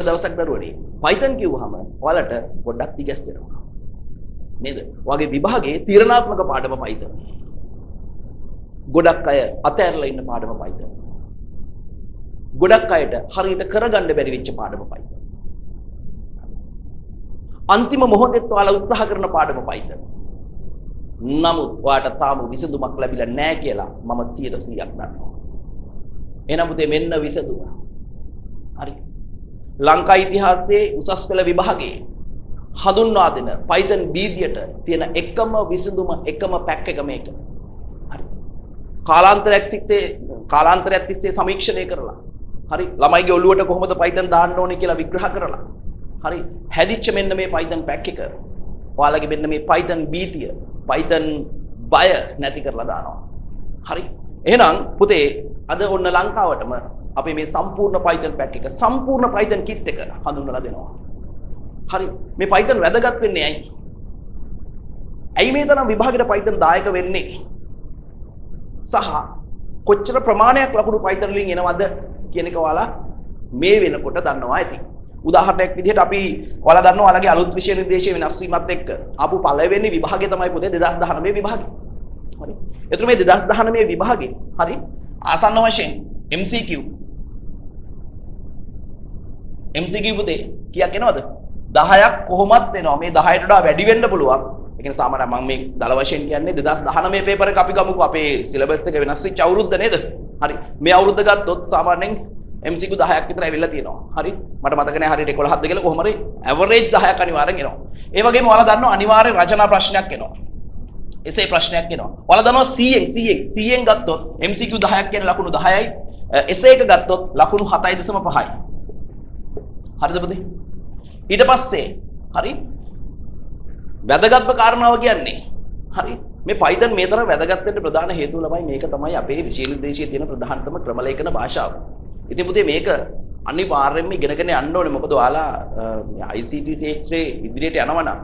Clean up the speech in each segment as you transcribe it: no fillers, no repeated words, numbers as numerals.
දවසක් දරුවනේ Python කිව්වහම ඔයාලට පොඩ්ඩක් තිගැස්සෙනවා. නේද? ඔයගේ විභාගයේ තීරණාත්මක පාඩම Python. ගොඩක් අය අතෑරලා ඉන්න පාඩම Python. ගොඩක් අයට හරියට කරගන්න බැරි වෙච්ච පාඩම Python. අන්තිම මොහොතේ ඔයාලා උත්සාහ කරන පාඩම Python. නමුත් ඔයාට තාම විසඳුමක් ලැබිලා නැහැ කියලා මම 100%ක් දන්නවා. එහෙනම් පුතේ මෙන්න විසඳුම. හරි. ලංකා ඉතිහාසයේ උසස් පෙළ විභාගයේ හඳුන්වා දෙන Python බීදියට තියෙන එකම විසඳුම එකම පැක් එක මේක. හරි. කාලාන්තරයක් තිස්සේ සමීක්ෂණය කරලා හරි ළමයිගේ ඔළුවට කොහොමද Python දාන්න ඕනේ කියලා විග්‍රහ කරලා හරි හැදිච්ච මෙන්න මේ Python පැක් එක ඔයාලගේ මෙන්න මේ Python බීතිය Python බය නැති කරලා දානවා. හරි. එහෙනම් පුතේ අද ඔන්න ලංකාවටම අපි මේ සම්පූර්ණ Python පැක් එක සම්පූර්ණ Python kit එක හඳුන්වලා දෙනවා. හරි. මේ Python වැදගත් වෙන්නේ ඇයි? ඇයි මේ තරම් විභාගෙට Python දායක වෙන්නේ? සහ කොච්චර ප්‍රමාණයක් ලකුණු Python වලින් එනවද කියන එක ඔයාලා මේ වෙනකොට දන්නවා ඇති. උදාහරණයක් විදිහට අපි ඔයාලා දන්නවා ඔයාලගේ අලුත් විෂය නිර්දේශය වෙනස් වීමත් එක්ක ආපු පළවෙනි විභාගය තමයි පුතේ 2019 විභාගය. හරි. ඒතර මේ 2019 විභාගේ හරි ආසන්න වශයෙන් MCQ පුතේ කීයක් එනවද? 10ක් කොහොමත් එනවා. මේ 10ට වඩා වැඩි වෙන්න පුළුවන්. ඒ කියන්නේ සාමාන්‍යයෙන් මම මේ දල වශයෙන් කියන්නේ 2019 පේපර් එක අපි ගමුකෝ අපේ සිලබස් එක වෙනස් වෙච්ච අවුරුද්ද නේද? හරි. මේ අවුරුද්ද ගත්තොත් සාමාන්‍යයෙන් MCQ 10ක් විතර ඇවිල්ලා තියෙනවා. හරි. මට මතක නැහැ හරියට 11ක්ද කියලා කොහොම හරි ඇවරේජ් 10ක් අනිවාර්යෙන් එනවා. ඒ වගේම ඔයාලා දන්නවා අනිවාර්යෙන් රචනා ප්‍රශ්නයක් එනවා. එසේ ප්‍රශ්නයක් එනවා. ඔයාලා දන්නවා 100න් ගත්තොත් MCQ 10ක් කියන ලකුණු 10යි. එසේ එක ගත්තොත් ලකුණු 7.5යි. හරිද පුතේ? ඊට පස්සේ හරි වැදගත්ම කාරණාව කියන්නේ හරි මේ Python මේ තරම් වැදගත් වෙන්න ප්‍රධාන හේතුව ළමයි මේක තමයි අපේ විෂය නිර්දේශයේ තියෙන ප්‍රධානතම ක්‍රමලේඛන භාෂාව. ඉතින් පුතේ මේක අනිවාර්යයෙන්ම ඉගෙනගෙන යන්න ඕනේ. මොකද ඔයාලා ICT ශාස්ත්‍රයේ ඉදිරියට යනවා නම්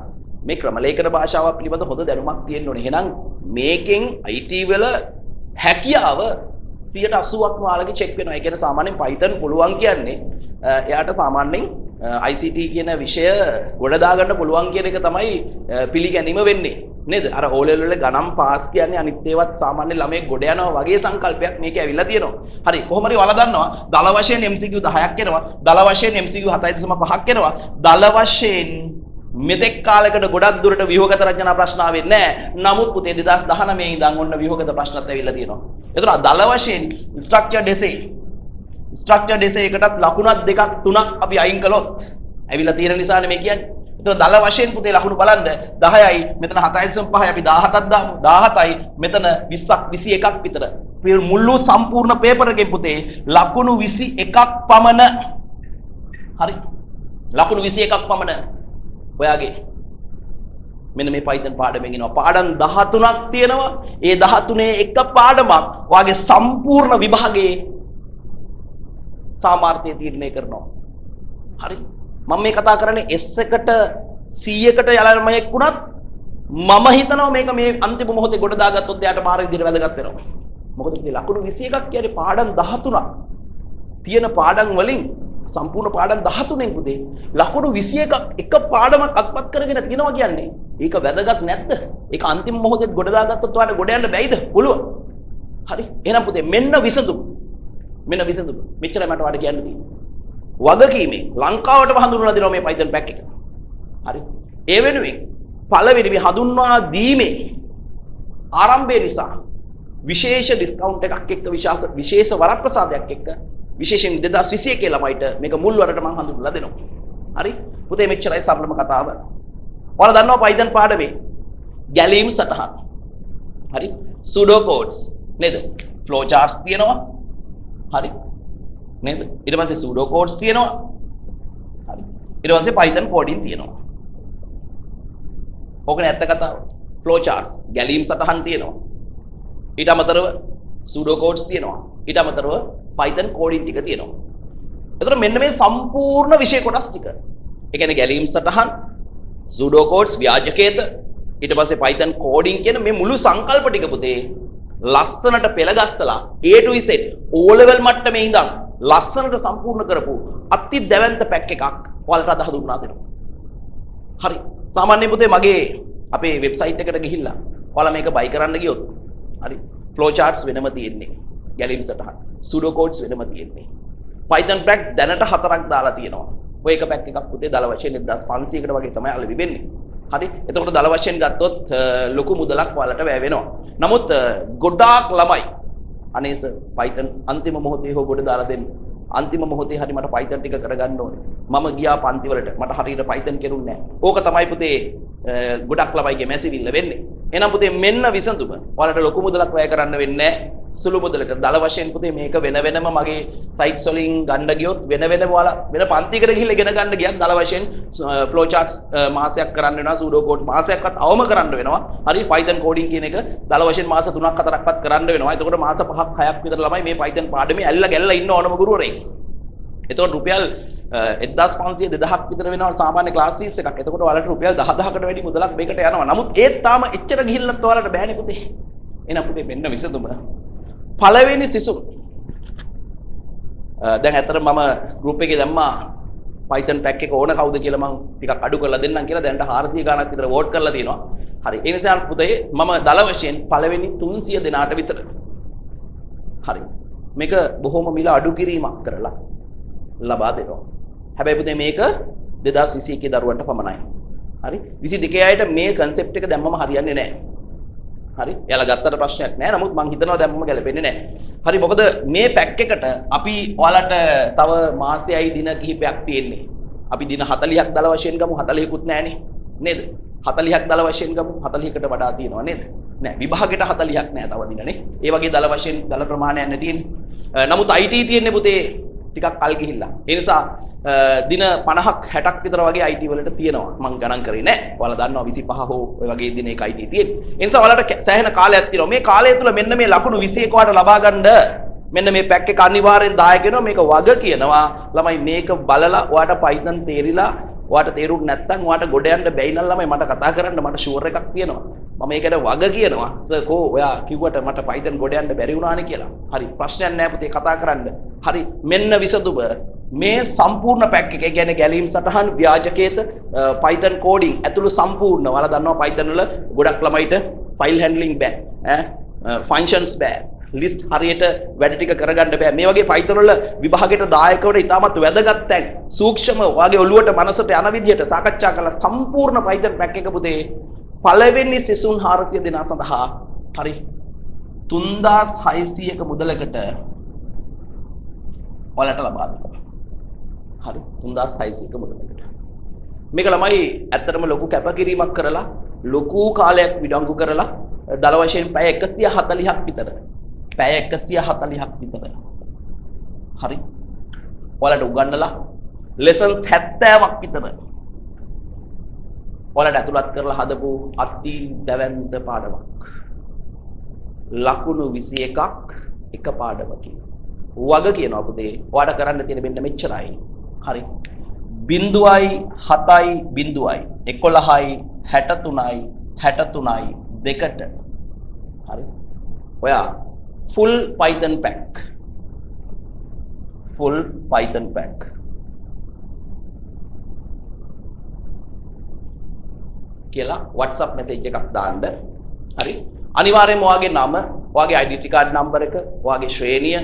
මේ ක්‍රමලේඛන භාෂාව පිළිබඳ හොඳ දැනුමක් තියෙන්න ඕනේ. එහෙනම් මේකෙන් IT වල හැකියාව 80%ක්ම ඔයාලගේ චෙක් වෙනවා. ඒ කියන්නේ සාමාන්‍යයෙන් Python පුළුවන් කියන්නේ එයාට සාමාන්‍යයෙන් ICT කියන විෂය ගොඩ දාගන්න පුළුවන් කියන එක තමයි පිළිගැනීම වෙන්නේ නේද? අර O level වල ගණන් පාස් කියන්නේ අනිත් ඒවත් සාමාන්‍ය ළමයෙක් ගොඩ යනවා වගේ සංකල්පයක් මේකේ ඇවිල්ලා තියෙනවා. හරි කොහොම හරි ඔයාලා දන්නවා දල වශයෙන් MCQ 10ක් එනවා. දල වශයෙන් MCQ 7.5ක් එනවා. දල වශයෙන් මෙතෙක් කාලයකට ගොඩක් දුරට ව්‍යුහගත රචනා ප්‍රශ්න ආවේ නැහැ. නමුත් පුතේ 2019 ඉඳන් ඔන්න ව්‍යුහගත ප්‍රශ්නත් ඇවිල්ලා තියෙනවා. ඒතර දල වශයෙන් ස්ට්‍රක්චර්ඩ් එසේ එකටත් ලකුණක් දෙකක් තුනක් අපි අයින් කළොත් ඇවිල්ලා තියෙන නිසානේ මේ කියන්නේ. ඒතර දල වශයෙන් පුතේ ලකුණු බලන්න 10යි මෙතන 7.5යි අපි 17ක් දාමු. 17යි මෙතන 20ක් 21ක් විතර. මුළු සම්පූර්ණ පේපර් එකේ පුතේ ලකුණු 21ක් පමණ. හරි. ලකුණු 21ක් පමණ. ඔයාගේ මෙන්න මේ Python පාඩමෙන් එනවා. පාඩම් 13ක් තියෙනවා. ඒ 13 එක පාඩමක් ඔයාගේ සම්පූර්ණ විභාගයේ සාමාර්ථය තීරණය කරනවා. හරි. මම මේ කතා කරන්නේ S එකට 100කට ළමයෙක් වුණත් මම හිතනවා මේක මේ අන්තිම මොහොතේ ගොඩ දාගත්තොත් එයාට මාර විදිහට වැදගත් වෙනවා. මොකද මේ ලකුණු 21ක් කියන්නේ පාඩම් 13ක්. තියෙන පාඩම් වලින් සම්පූර්ණ පාඩම් 13න් පුතේ ලකුණු 21ක් එක පාඩමක් අත්පත් කරගෙන තියෙනවා කියන්නේ ඒක වැදගත් නැද්ද? ඒක අන්තිම මොහොතේ ගොඩ දාගත්තොත් ඔයාලට ගොඩ යන්න බැයිද? පුළුවන්. හරි. එහෙනම් පුතේ මෙන්න විසඳුම. මෙච්චරයි මට ඔයාලට කියන්න තියෙන්නේ. වගකීමෙන් ලංකාවටම හඳුන්වලා දෙනවා මේ Python පැක් එක. හරි. ඒ වෙනුවෙන් පළවෙනි මේ හඳුන්වා දීමේ ආරම්භය නිසා විශේෂ ඩිස්කවුන්ට් එකක් එක්ක විශේෂ වරප්‍රසාදයක් එක්ක විශේෂයෙන් 2021 ළමයිට මේක මුල් වරට මම හඳුන්වලා දෙනවා. හරි. පුතේ මෙච්චරයි සරලම කතාව. ඔයාලා දන්නවා Python පාඩමේ ගැලීම් සටහන්. හරි. pseudo codes නේද? flow charts තියෙනවා. හරි නේද? ඊට පස්සේ pseudo codes තියෙනවා. හරි. ඊට පස්සේ Python coding තියෙනවා. ඕකනේ ඇත්ත කතාව. flow charts ගැලීම් සටහන් තියෙනවා. ඊට අමතරව pseudo codes තියෙනවා. ඊට අමතරව Python coding ටික තියෙනවා. එතකොට මෙන්න මේ සම්පූර්ණ විෂය කොටස් ටික. ඒ කියන්නේ ගැලීම් සටහන්, pseudo codes, ව්‍යාජකේත, ඊට පස්සේ Python coding කියන මේ මුළු සංකල්ප ටික පුතේ ලස්සනට පෙළ ගස්සලා A to Z O level මට්ටමේ ඉඳන් ලස්සනට සම්පූර්ණ කරපු අති දැවැන්ත පැක් එකක් ඔයාලට අද හඳුන්වා දෙනවා. හරි. සාමාන්‍ය පුතේ මගේ අපේ වෙබ්සයිට් එකට ගිහිල්ලා ඔයාලා මේක බයි කරන්න ගියොත් හරි ෆ්ලෝ charts වෙනම තියෙන්නේ. ගැලීම් සටහන්. සුඩෝ කෝඩ්ස් වෙනම තියෙන්නේ. Python pack දැනට 4ක් දාලා තියෙනවා. ඔය එක පැක් එකක් පුතේ දල වශයෙන් 1500කට වගේ තමයි අලෙවි වෙන්නේ. හරි. එතකොට දල වශයෙන් ගත්තොත් ලොකු මුදලක් ඔයාලට වැය වෙනවා. නමුත් ගොඩාක් ළමයි අනේ සර් Python අන්තිම මොහොතේ හො ගොඩ දාලා දෙන්න. අන්තිම මොහොතේ හරි මට Python ටික කරගන්න ඕනේ. මම ගියා පන්ති වලට මට හරියට Python කෙරුන්නේ නැහැ. ඕක තමයි පුතේ ගොඩක් ළමයිගේ මැසිවිල්ල වෙන්නේ. එහෙනම් පුතේ මෙන්න විසඳුම. ඔයාලට ලොකු මුදලක් වැය කරන්න වෙන්නේ නැහැ. සුළු මුදලක දල වශයෙන් පුතේ මේක වෙන වෙනම මගේ සයිට්ස් වලින් ගන්න ගියොත් වෙන වෙනම ඔයාලා වෙන පන්තිකට ගිහිල්ලා ඉගෙන ගන්න ගියත් දල වශයෙන් ෆ්ලෝ charts මාසයක් කරන්න වෙනවා සූඩෝ කෝඩ් මාසයක්වත් අවම කරන්න වෙනවා. හරි Python coding කියන එක දල වශයෙන් මාස 3ක් 4ක්වත් කරන්න වෙනවා. එතකොට මාස 5ක් 6ක් විතර ළමයි මේ Python පාඩමේ ඇල්ල ගැල්ලා ඉන්න ඕනම ගුරුවරයෙක්. එතකොට රුපියල් 1500 2000ක් විතර වෙනවා සාමාන්‍ය ක්ලාස් ෆීස් එකක්. එතකොට ඔයාලට රුපියල් 10000කට වැඩි මුදලක් මේකට යනවා. නමුත් ඒත් තාම එච්චර ගිහිල්ලත් ඔයාලට බෑනේ පුතේ. එහෙනම් පුතේ මෙන්න විසඳුම. පළවෙනි සිසුන් දැන් ඇත්තට මම ගෲප් එකේ දැම්මා Python pack එක ඕන කවුද කියලා මම ටිකක් අඩු කරලා දෙන්නම් කියලා දැන්ට 400 ගණක් විතර වෝට් කරලා තියෙනවා. හරි. ඒ නිසා පුතේ මම දල වශයෙන් පළවෙනි 300 දෙනාට විතර හරි. මේක බොහොම මිල අඩු කිරීමක් කරලා ලබා දෙනවා. හැබැයි පුතේ මේක 2021 දරුවන්ට පමණයි. හරි. 22 අයට මේ concept එක දැම්මම හරියන්නේ නැහැ. හරි. එයාලා ගත්තට ප්‍රශ්නයක් නැහැ. නමුත් මම හිතනවා දැම්මම ගැලපෙන්නේ නැහැ. හරි. මොකද මේ පැක් එකට අපි ඔයාලට තව මාසෙයි දින කිහිපයක් තියෙන්නේ. අපි දින 40ක් දල වශයෙන් ගමු 40කුත් නැහනේ. නේද? 40ක් දල වශයෙන් ගමු 40කට වඩා තියෙනවා නේද? නෑ. විභාගෙට 40ක් නෑ තව දිනනේ. ඒ වගේ දල වශයෙන් දල ප්‍රමාණයක් නැතිනේ. නමුත් IT තියෙන්නේ පුතේ ටිකක් කල් ගිහිල්ලා. ඒ නිසා දින 50ක් 60ක් විතර වගේ IT වලට තියෙනවා. මම ගණන් කරේ නෑ. ඔයාලා දන්නවා 25 හෝ ඔය වගේ දිනයක IT තියෙන්නේ. ඒ නිසා ඔයාලට සෑහෙන කාලයක් තියෙනවා. මේ කාලය තුල මෙන්න මේ ලකුණු 21 වට ලබා ගන්න මෙන්න මේ පැක් එක අනිවාර්යෙන් දායක වෙනවා. මේක වග කියනවා. ළමයි මේක බලලා ඔයාට Python තේරිලා ඔයාට තේරුම් නැත්නම් ඔයාට ගොඩ යන්න බැයි නම් ළමයි මට කතා කරන්න මට ෂුවර් එකක් තියෙනවා. මම ඒකට වග කියනවා. සර් කෝ ඔයා කිව්වට මට Python ගොඩ යන්න බැරි වුණානේ කියලා. හරි ප්‍රශ්නයක් නැහැ පුතේ කතා කරන්න. හරි මෙන්න විසඳුම මේ සම්පූර්ණ පැක් එක. ඒ කියන්නේ ගැලීම් සටහන් ව්‍යාජකේත Python coding ඇතුළු සම්පූර්ණ. ඔයාලා දන්නවා Python වල ගොඩක් ළමයිට file handling බෑ. functions බෑ. ලිස්ට් හරියට වැඩ ටික කරගන්න බෑ. මේ වගේ Python වල විභාගයට දායක වෙන ඉතාමත් වැදගත් තැන් සූක්ෂම ඔයාගේ ඔළුවට මනසට යන විදිහට සාකච්ඡා කරලා සම්පූර්ණ Python පැක් එක පුතේ පළවෙනි සෙසුන් 400 දෙනා සඳහා හරි 3600ක මුදලකට ඔයාලට ලබා දෙනවා. හරි 3600ක මුදලකට. මේක ළමයි ඇත්තටම ලොකු කැපකිරීමක් කරලා ලොකු කාලයක් විඩංගු කරලා දල වශයෙන් පැය 140ක් විතර පැය 140ක් විතර හරි ඔයාලට උගන්වලා lessons 70ක් විතර ඔයාලට ඇතුළත් කරලා හදපු අති දැවැන්ත පාඩමක් ලකුණු 21ක් එක පාඩමකින් වග කියනවා පුතේ ඔයාලට කරන්න තියෙන මෙන්න මෙච්චරයි හරි 0.7යි 0.11යි 63යි 63යි දෙකට හරි ඔයා full Python pack කියලා WhatsApp message එකක් දාන්න හරි අනිවාර්යයෙන්ම ඔයාගේ නම ඔයාගේ ID card number එක ඔයාගේ ශ්‍රේණිය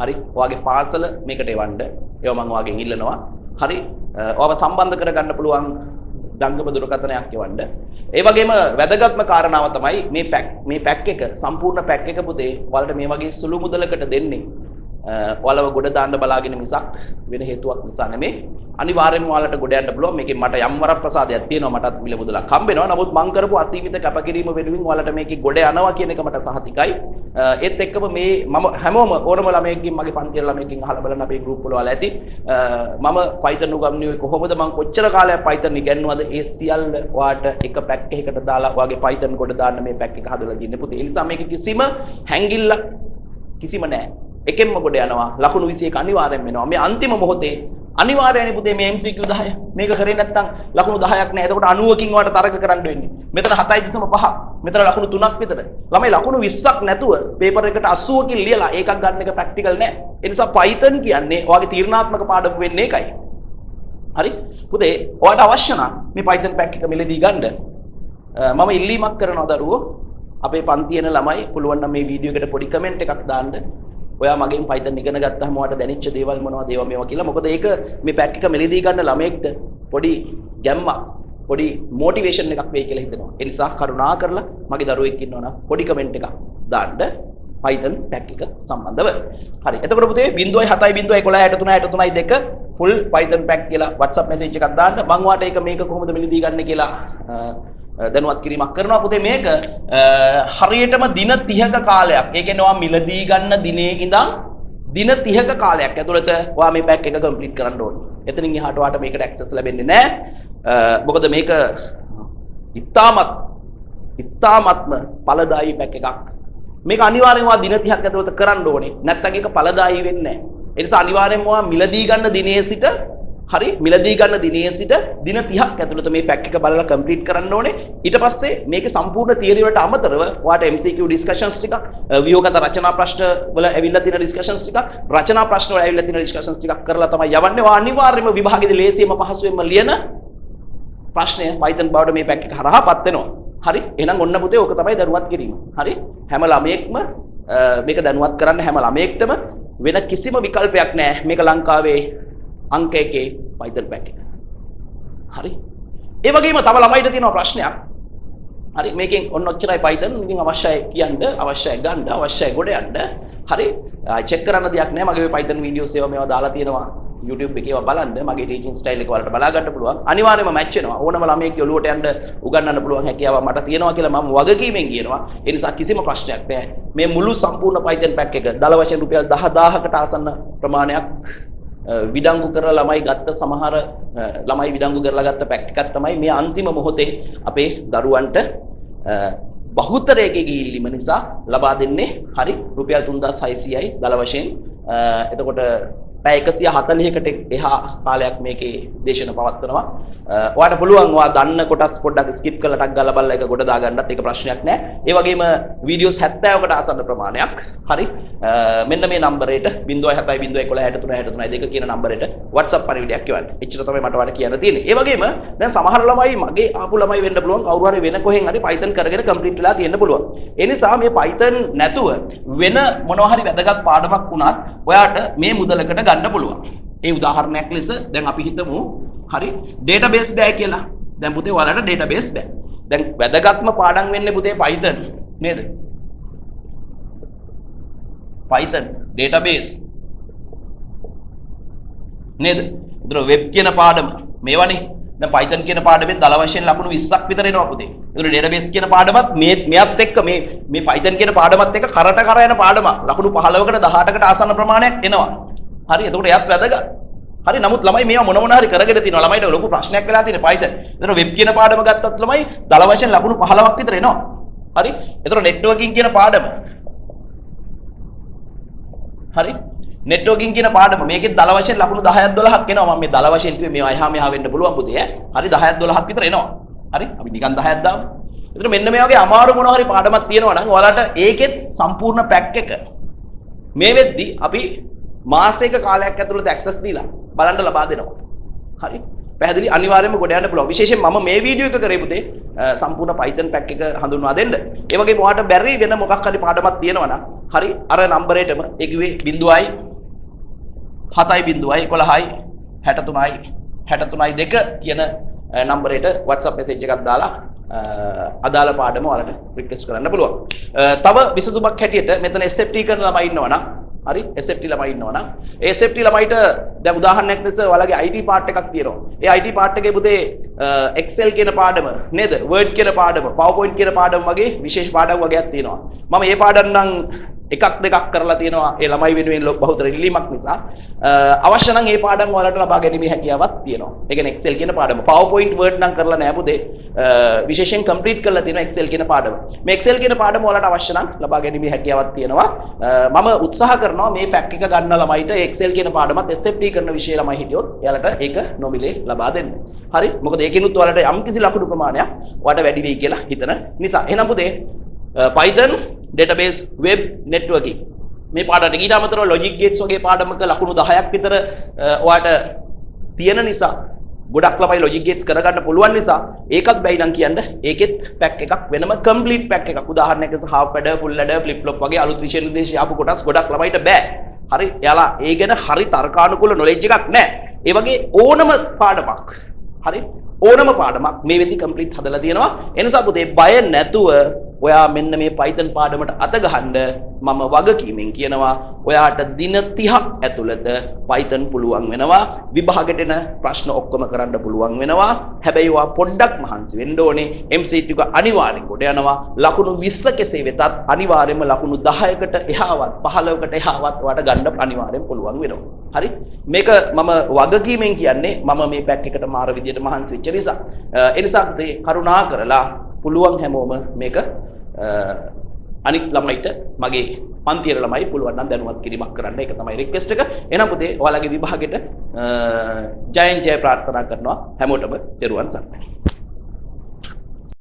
හරි ඔයාගේ පාසල මේකට එවන්න ඒව මම ඔයාගෙන් ඉල්ලනවා හරි ඔයාව සම්බන්ධ කරගන්න පුළුවන් දංගම දුරකථනයක් එවන්න. ඒ වගේම වැදගත්ම කාරණාව තමයි මේ පැක් එක සම්පූර්ණ පැක් එක පුතේ ඔයාලට මේ වගේ සුළු මුදලකට දෙන්නේ. ඔයාලව ගොඩ දාන්න බලාගෙන මිසක් වෙන හේතුවක් නිසා නෙමෙයි. අනිවාර්යයෙන්ම ඔයාලට ගොඩ යන්න පුළුවන්. මේකෙන් මට යම් වරප්‍රසාදයක් තියෙනවා. මටත් මිල මුදලක් හම්බ වෙනවා. නමුත් මං කරපු අසීමිත කැපකිරීම වෙනුවෙන් ඔයාලට මේකේ ගොඩ යනවා කියන එක මට සහතිකයි. ඒත් එක්කම මේ මම හැමෝම ඕනම ළමයෙක්ගෙන් මගේ පන්තියේ ළමයෙක්ගෙන් අහලා බලන්න අපේ ගෲප් වල ඔයාලා ඇති. මම Python උගන්වන්නේ කොහොමද මං කොච්චර කාලයක් Python ඉගෙනුවද ඒ සියල්ල ඔයාට එක පැක් එකකට දාලා ඔයාගේ Python ගොඩ දාන්න මේ පැක් එක හදලා දෙන්නේ පුතේ. ඒ නිසා මේක කිසිම හැංගිල්ලක් කිසිම නැහැ. එකෙන්ම ගොඩ යනවා ලකුණු 21 අනිවාර්යෙන් වෙනවා. මේ අන්තිම මොහොතේ අනිවාර්යයෙන්ම පුතේ මේ MCQ 10 මේක කරේ නැත්නම් ලකුණු 10ක් නෑ. එතකොට 90කින් වට තරක කරන්න වෙන්නේ. මෙතන 7.5 මෙතන ලකුණු 3ක් විතර. ළමයි ලකුණු 20ක් නැතුව පේපර් එකට 80කින් ලියලා ඒකක් ගන්න එක ප්‍රැක්ටිකල් නෑ. ඒ නිසා Python කියන්නේ ඔයාගේ තීරණාත්මක පාඩම වෙන්නේ ඒකයි. හරි? පුතේ ඔයාලට අවශ්‍ය නම් මේ Python පැක් එක මිලදී ගන්න. මම ඉල්ලීමක් කරනවා දරුවෝ අපේ පන්තියන ළමයි පුළුවන් නම් මේ වීඩියෝ එකට පොඩි කමෙන්ට් එකක් දාන්න. ඔයා මගෙන් Python ඉගෙන ගත්තාම ඔයාලට දැනෙච්ච දේවල් මොනවද ඒවා මේවා කියලා. මොකද ඒක මේ පැක් එක මෙලදී ගන්න ළමයෙක්ට පොඩි ගැම්මක් පොඩි මොටිවේෂන් එකක් වෙයි කියලා හිතනවා. ඒ නිසා කරුණා කරලා මගේ දරුවෙක් ඉන්නවා නම් පොඩි කමෙන්ට් එකක් දාන්න Python පැක් එක සම්බන්ධව. හරි. එතකොට පුතේ 0.7.11.63.2 full Python පැක් කියලා WhatsApp message එකක් දාන්න. මම ඔයාලට ඒක මේක කොහොමද මෙලදී ගන්න කියලා දැනුවත් කිරීමක් කරනවා. පුතේ මේක හරියටම දින 30ක කාලයක්. ඒ කියන්නේ ඔයා මිලදී ගන්න දිනේ ඉඳන් දින 30ක කාලයක් ඇතුළත ඔයා මේ පැක් එක කම්ප්ලීට් කරන්න ඕනේ. එතනින් එහාට ඔයාට මේකට ඇක්සස් ලැබෙන්නේ නැහැ. මොකද මේක ඉතාමත්ම ඵලදායී පැක් එකක්. මේක අනිවාර්යෙන්ම ඔයා දින 30ක් ඇතුළත කරන්න ඕනේ. නැත්නම් ඒක ඵලදායී වෙන්නේ නැහැ. ඒ නිසා අනිවාර්යෙන්ම ඔයා මිලදී ගන්න දිනේ සිට හරි මිලදී ගන්න දිනේ සිට දින 30ක් ඇතුළත මේ පැක් එක බලලා කම්ප්ලීට් කරන්න ඕනේ. ඊට පස්සේ මේකේ සම්පූර්ණ තියරි වලට අමතරව ඔයාට MCQ ඩිස්කෂන්ස් ටිකක්, ව්‍යුහගත රචනා ප්‍රශ්න වල ඇවිල්ලා තියෙන ඩිස්කෂන්ස් ටිකක්, රචනා ප්‍රශ්න වල ඇවිල්ලා තියෙන ඩිස්කෂන්ස් ටිකක් කරලා තමයි යවන්නේ. ඔයා අනිවාර්යයෙන්ම විභාගෙදී ලේසියෙන්ම පහසුවෙන්ම ලියන ප්‍රශ්නය Python බවට මේ පැක් එක හරහාපත් වෙනවා. හරි? එහෙනම් ඔන්න පුතේ ඕක තමයි දැනුවත් කිරීම. හරි? හැම ළමයෙක්ම මේක දැනුවත් කරන්න හැම ළමයෙක්ටම වෙන කිසිම විකල්පයක් නැහැ. මේක ලංකාවේ අංක 1 Python පැක් එක. හරි? ඒ වගේම තව ළමයිට තියෙනවා ප්‍රශ්නයක්. හරි? මේකෙන් ඔන්න ඔච්චරයි Python. ඉතින් අවශ්‍යයි කියන්න, අවශ්‍යයි ගන්න, අවශ්‍යයි ගොඩ යන්න. හරි? චෙක් කරන්න දෙයක් නැහැ. මගේ Python වීඩියෝස් ඒවා මේවා දාලා තියෙනවා. YouTube එකේ ඒවා බලන්න. මගේ ටීචින් ස්ටයිල් එක වලට බලා ගන්න පුළුවන්. අනිවාර්යයෙන්ම මැච් වෙනවා. ඕනම ළමයෙක්ගේ ඔළුවට යන්න උගන්වන්න පුළුවන් හැකියාව මට තියෙනවා කියලා මම වගකීමෙන් කියනවා. ඒ නිසා කිසිම ප්‍රශ්නයක් නැහැ. මේ මුළු සම්පූර්ණ Python පැක් එක දල වශයෙන් රුපියල් 10000කට ආසන්න ප්‍රමාණයක් විඩංගු කරලා ළමයි ගත්ත සමහර ළමයි විඩංගු කරලා ගත්ත පැක් එකක් තමයි මේ අන්තිම මොහොතේ අපේ දරුවන්ට බහුතරයේ ඉල්ලීම නිසා ලබා දෙන්නේ. හරි? රුපියල් 3600යි දල වශයෙන්. එතකොට පැය 140කට එහා කාලයක් මේකේ දේශන පවත්වනවා. ඔයාලට පුළුවන් ඔයා දන්න කොටස් පොඩ්ඩක් ස්කිප් කරලා ටක් ගාලා බලලා ඒක ගොඩ දා ගන්නත් ඒක ප්‍රශ්නයක් නෑ. ඒ වගේම වීඩියෝස් 70කට ආසන්න ප්‍රමාණයක්. හරි? මෙන්න මේ නම්බරයට 0.7.11.63.2 කියන නම්බරයට WhatsApp පරිවිඩයක් එවන්න. එච්චර තමයි මට ඔයාලට කියන්න තියෙන්නේ. ඒ වගේම දැන් සමහර ළමයි මගේ ආපු ළමයි වෙන්න පුළුවන් කවුරු හරි වෙන කොහෙන් හරි Python කරගෙන කම්ප්ලීට් වෙලා තියෙන්න පුළුවන්. ඒ නිසා මේ Python නැතුව වෙන මොනවා හරි වැදගත් පාඩමක් වුණත් ඔයාට මේ මුදලකට ගන්න පුළුවන්. ඒ උදාහරණයක් ලෙස දැන් අපි හිතමු හරි database බෑ කියලා. දැන් පුතේ ඔයාලට database බෑ. දැන් වැදගත්ම පාඩම් වෙන්නේ පුතේ Python නේද? Python database නේද? ඒතර web කියන පාඩම මේවනේ. දැන් Python කියන පාඩමෙන් දල වශයෙන් ලකුණු 20ක් විතර එනවා පුතේ. ඒතර database කියන පාඩමත් මෙයත් එක්ක මේ Python කියන පාඩමත් එක්ක කරට කර යන පාඩමක්. ලකුණු 15කට 18කට ආසන්න ප්‍රමාණයක් එනවා. හරි? එතකොට එයත් වැදගත්. හරි? නමුත් ළමයි මේවා මොන හරි කරගෙන තිනවා. ළමයිට ලොකු ප්‍රශ්නයක් වෙලා තියෙන Python. එතන web කියන පාඩම ගත්තත් ළමයි දල වශයෙන් ලකුණු 15ක් විතර එනවා. හරි? එතන networking කියන පාඩම. හරි? networking කියන පාඩම මේකේ දල වශයෙන් ලකුණු 10ක් 12ක් එනවා. මම මේ දල වශයෙන් කිව්වේ මේවා එහා මෙහා වෙන්න පුළුවන් පුතේ ඈ. හරි 10ක් 12ක් විතර එනවා. හරි? අපි නිකන් 10ක් දාමු. එතන මෙන්න මේ වගේ අමාරු මොනවා හරි පාඩමක් තියෙනවා නම් ඔයාලට ඒකෙත් සම්පූර්ණ පැක් එක මේ වෙද්දි අපි මාසයක කාලයක් ඇතුළත ඇක්සස් දීලා බලන්න ලබා දෙනවා. හරි? පැහැදිලි? අනිවාර්යයෙන්ම ගොඩ යන්න පුළුවන්. විශේෂයෙන් මම මේ වීඩියෝ එක කරේ පුතේ සම්පූර්ණ Python පැක් එක හඳුන්වා දෙන්න. ඒ වගේම ඔයාලට බැරි වෙන මොකක් හරි පාඩමක් තියෙනවා නම් හරි අර නම්බරේටම ඒ කිව්වේ 0.7.11.63.2 කියන නම්බරේට WhatsApp message එකක් දාලා අදාළ පාඩම ඔයාලට රික්වෙස්ට් කරන්න පුළුවන්. තව විසඳුමක් හැටියට මෙතන SFT කරන ළමයි ඉන්නවා නම් හරි SFT ළමයි ඉන්නවා නම් ඒ SFT ළමයිට දැන් උදාහරණයක් ලෙස ඔයාලගේ IT පාර්ට් එකක් තියෙනවා. ඒ IT පාර්ට් එකේ පුතේ Excel කියන පාඩම නේද? Word කියන පාඩම, PowerPoint කියන පාඩම වගේ විශේෂ පාඩම් වගේක් තියෙනවා. මම මේ පාඩම් නම් එකක් දෙකක් කරලා තියෙනවා ඒ ළමයි වෙනුවෙන් බහුතර ඉල්ලීමක් නිසා අවශ්‍ය නම් ඒ පාඩම් වලට ලබා ගැනීමේ හැකියාවක් තියෙනවා. ඒ කියන්නේ Excel කියන පාඩම. PowerPoint Word නම් කරලා නෑ පුතේ. විශේෂයෙන් කම්ප්ලීට් කරලා තියෙනවා Excel කියන පාඩම. මේ Excel කියන පාඩම වලට අවශ්‍ය නම් ලබා ගැනීමේ හැකියාවක් තියෙනවා. මම උත්සාහ කරනවා මේ පැක් එක ගන්න ළමයිට Excel කියන පාඩමත් SFT කරන විෂය ළමයි හිටියොත් එයාලට ඒක නොමිලේ ලබා දෙන්න. හරි? මොකද ඒකිනුත් ඔයාලට යම්කිසි ලකුණු ප්‍රමාණයක් ඔයාලට වැඩි වෙයි කියලා හිතන නිසා. එහෙනම් පුතේ Python database web networking මේ පාඩමට ඊට අමතරව logic gates වගේ පාඩමක ලකුණු 10ක් විතර ඔයාලට තියෙන නිසා ගොඩක් ළමයි logic gates කරගන්න පුළුවන් නිසා ඒකත් බැයි නම් කියන්න ඒකෙත් පැක් එකක් වෙනම complete පැක් එකක් උදාහරණයකට half adder full adder flip flop වගේ අලුත් විෂය නිර්දේශය ආපු කොටස් ගොඩක් ළමයිට බෑ. හරි එයාලා ඒ ගැන හරි තර්කානුකූල knowledge එකක් නැහැ. ඒ වගේ ඕනම පාඩමක් හරි ඕනම පාඩමක් මේ වෙද්දි complete හදලා තියෙනවා. ඒ නිසා පුතේ බය නැතුව ඔයා මෙන්න මේ Python පාඩමට අත ගහන්න මම වගකීමෙන් කියනවා ඔයාට දින 30ක් ඇතුළත Python පුළුවන් වෙනවා. විභාගෙට එන ප්‍රශ්න ඔක්කොම කරන්න පුළුවන් වෙනවා. හැබැයි ඔයා පොඩ්ඩක් මහන්සි වෙන්න ඕනේ. MCQ එක අනිවාර්යෙන් කොට යනවා. ලකුණු 20 කෙසේ වෙතත් අනිවාර්යයෙන්ම ලකුණු 10කට එහාවත් 15කට එහාවත් ඔයාට ගන්න අනිවාර්යෙන් පුළුවන් වෙනවා. හරි? මේක මම වගකීමෙන් කියන්නේ මම මේ පැක් එකට මාර විදියට මහන්සි වෙච්ච නිසා. ඒ නිසා කරුණා කරලා පුළුවන් හැමෝම මේක අනිත් ළමයිට මගේ පන්තියේ ළමයි පුළුවන් නම් දැනුවත් කිරීමක් කරන්න. ඒක තමයි රික්වෙස්ට් එක. එහෙනම් පුතේ ඔයාලගේ විභාගෙට ජයෙන් ජය ප්‍රාර්ථනා කරනවා හැමෝටම. දරුවන් සරණයි.